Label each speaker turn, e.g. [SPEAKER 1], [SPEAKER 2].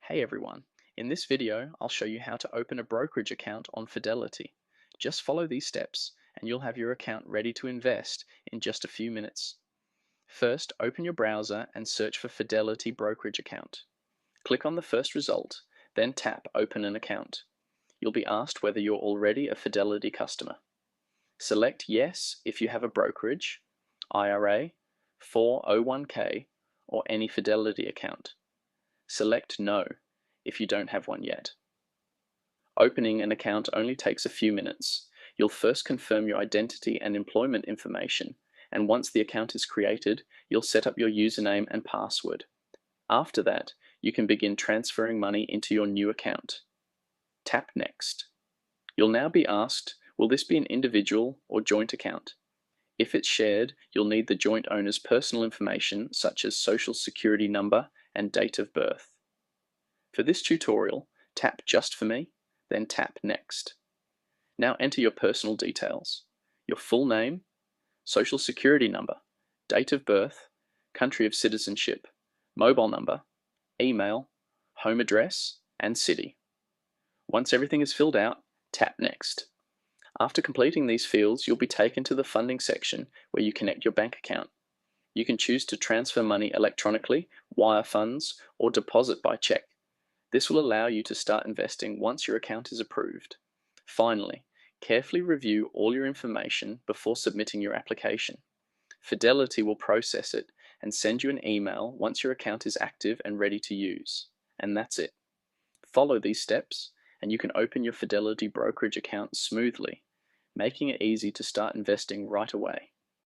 [SPEAKER 1] Hey everyone, in this video I'll show you how to open a brokerage account on Fidelity. Just follow these steps and you'll have your account ready to invest in just a few minutes. First, open your browser and search for Fidelity Brokerage Account. Click on the first result, then tap Open an Account. You'll be asked whether you're already a Fidelity customer. Select Yes if you have a brokerage, IRA, 401k, or any Fidelity account. Select No if you don't have one yet. Opening an account only takes a few minutes. You'll first confirm your identity and employment information, and once the account is created, you'll set up your username and password. After that, you can begin transferring money into your new account. Tap Next. You'll now be asked, will this be an individual or joint account? If it's shared, you'll need the joint owner's personal information such as social security number and date of birth. For this tutorial, tap Just for Me, then tap Next. Now enter your personal details, your full name, social security number, date of birth, country of citizenship, mobile number, email, home address, and city. Once everything is filled out, tap Next. After completing these fields, you'll be taken to the funding section where you connect your bank account. You can choose to transfer money electronically, wire funds, or deposit by check. This will allow you to start investing once your account is approved. Finally, carefully review all your information before submitting your application. Fidelity will process it and send you an email once your account is active and ready to use. And that's it. Follow these steps, and you can open your Fidelity brokerage account smoothly, making it easy to start investing right away.